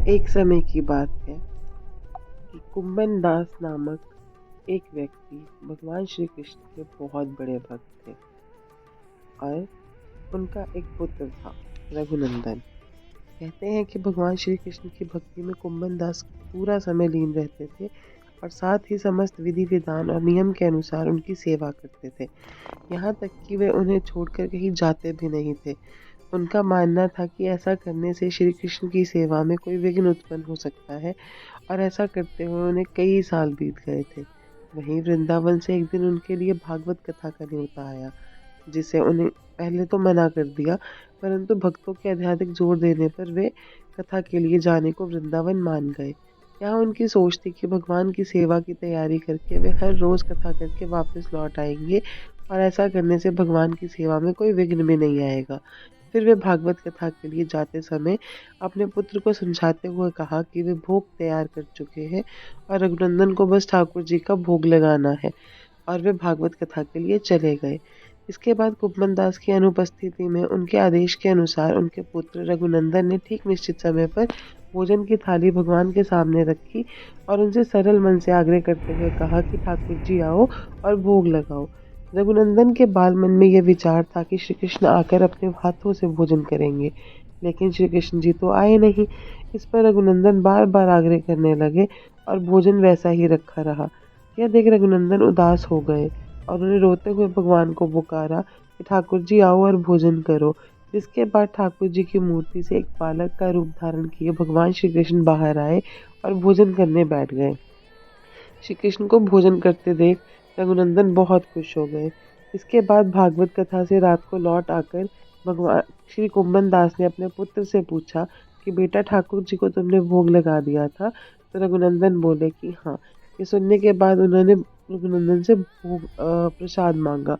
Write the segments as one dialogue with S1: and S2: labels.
S1: एक समय की बात है कि कुंभन दास नामक एक व्यक्ति भगवान श्री कृष्ण के बहुत बड़े भक्त थे और उनका एक पुत्र था, रघुनंदन। कहते हैं कि भगवान श्री कृष्ण की भक्ति में कुंभन दास पूरा समय लीन रहते थे और साथ ही समस्त विधि विधान और नियम के अनुसार उनकी सेवा करते थे। यहाँ तक कि वे उन्हें छोड़कर कहीं जाते भी नहीं थे। उनका मानना था कि ऐसा करने से श्री कृष्ण की सेवा में कोई विघ्न उत्पन्न हो सकता है और ऐसा करते हुए उन्हें कई साल बीत गए थे। वहीं वृंदावन से एक दिन उनके लिए भागवत कथा का न्योता आया, जिसे उन्हें पहले तो मना कर दिया, परंतु भक्तों के अत्यधिक जोर देने पर वे कथा के लिए जाने को वृंदावन मान गए। यहाँ उनकी सोच थी कि भगवान की सेवा की तैयारी करके वे हर रोज कथा करके वापस लौट आएंगे और ऐसा करने से भगवान की सेवा में कोई विघ्न भी नहीं आएगा। फिर वे भागवत कथा के लिए जाते समय अपने पुत्र को समझाते हुए कहा कि वे भोग तैयार कर चुके हैं और रघुनंदन को बस ठाकुर जी का भोग लगाना है, और वे भागवत कथा के लिए चले गए। इसके बाद कुंभन दास की अनुपस्थिति में उनके आदेश के अनुसार उनके पुत्र रघुनंदन ने ठीक निश्चित समय पर भोजन की थाली भगवान के सामने रखी और उनसे सरल मन से आग्रह करते हुए कहा कि ठाकुर जी आओ और भोग लगाओ। रघुनंदन के बाल मन में यह विचार था कि श्री कृष्ण आकर अपने हाथों से भोजन करेंगे, लेकिन श्री कृष्ण जी तो आए नहीं। इस पर रघुनंदन बार बार आग्रह करने लगे और भोजन वैसा ही रखा रहा। यह देख रघुनंदन उदास हो गए और उन्हें रोते हुए भगवान को पुकारा कि ठाकुर जी आओ और भोजन करो। जिसके बाद ठाकुर जी की मूर्ति से एक बालक का रूप धारण किए भगवान श्री कृष्ण बाहर आए और भोजन करने बैठ गए। श्री कृष्ण को भोजन करते देख रघुनंदन बहुत खुश हो गए। इसके बाद भागवत कथा से रात को लौट आकर भगवान श्री कुंभन दास ने अपने पुत्र से पूछा कि बेटा, ठाकुर जी को तुमने भोग लगा दिया था? तो रघुनंदन बोले कि हाँ। ये सुनने के बाद उन्होंने रघुनंदन से प्रसाद मांगा।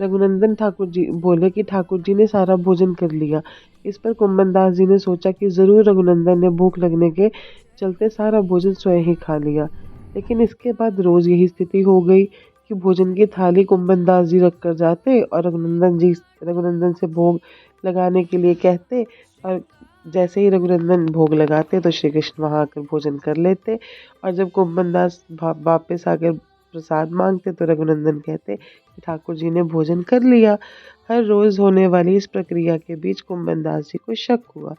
S1: रघुनंदन ठाकुर जी बोले कि ठाकुर जी ने सारा भोजन कर लिया। इस पर कुंभन दास जी ने सोचा कि जरूर रघुनंदन ने भूख लगने के चलते सारा भोजन स्वयं ही खा लिया। लेकिन इसके बाद रोज यही स्थिति हो गई कि भोजन की थाली कुंभन दास जी रख कर जाते और रघुनंदन से भोग लगाने के लिए कहते, और जैसे ही रघुनंदन भोग लगाते तो श्री कृष्ण वहां आकर भोजन कर लेते। और जब कुंभन दास वापस आकर प्रसाद मांगते तो रघुनंदन कहते कि ठाकुर जी ने भोजन कर लिया। हर रोज होने वाली इस प्रक्रिया के बीच कुंभन दास जी को शक हुआ।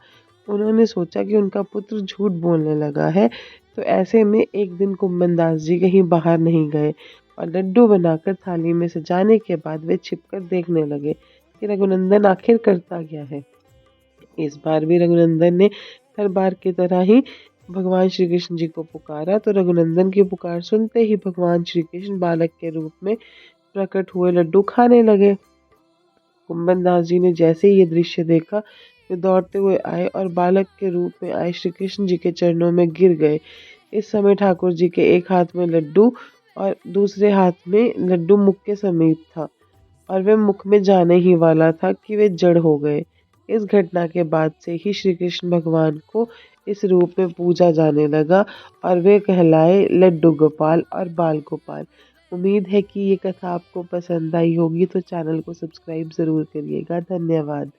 S1: उन्होंने सोचा कि उनका पुत्र झूठ बोलने लगा है। तो ऐसे में एक दिन कुंभन दास जी कहीं बाहर नहीं गए और लड्डू बनाकर थाली में सजाने के बाद वे छिपकर देखने लगे कि रघुनंदन आखिर करता क्या है। इस बार भी रघुनंदन ने हर बार की तरह ही भगवान श्री कृष्ण जी को पुकारा। तो रघुनंदन की पुकार सुनते ही भगवान श्री कृष्ण बालक के रूप में प्रकट हुए लड्डू खाने लगे। कुंभन दास जी ने जैसे ही ये दृश्य देखा, वे दौड़ते हुए आए और बालक के रूप में आए श्री कृष्ण जी के चरणों में गिर गए। इस समय ठाकुर जी के एक हाथ में लड्डू और दूसरे हाथ में लड्डू मुख के समीप था और वे मुख में जाने ही वाला था कि वे जड़ हो गए। इस घटना के बाद से ही श्री कृष्ण भगवान को इस रूप में पूजा जाने लगा और वे कहलाए लड्डू गोपाल और बाल गोपाल। उम्मीद है कि ये कथा आपको पसंद आई होगी, तो चैनल को सब्सक्राइब ज़रूर करिएगा। धन्यवाद।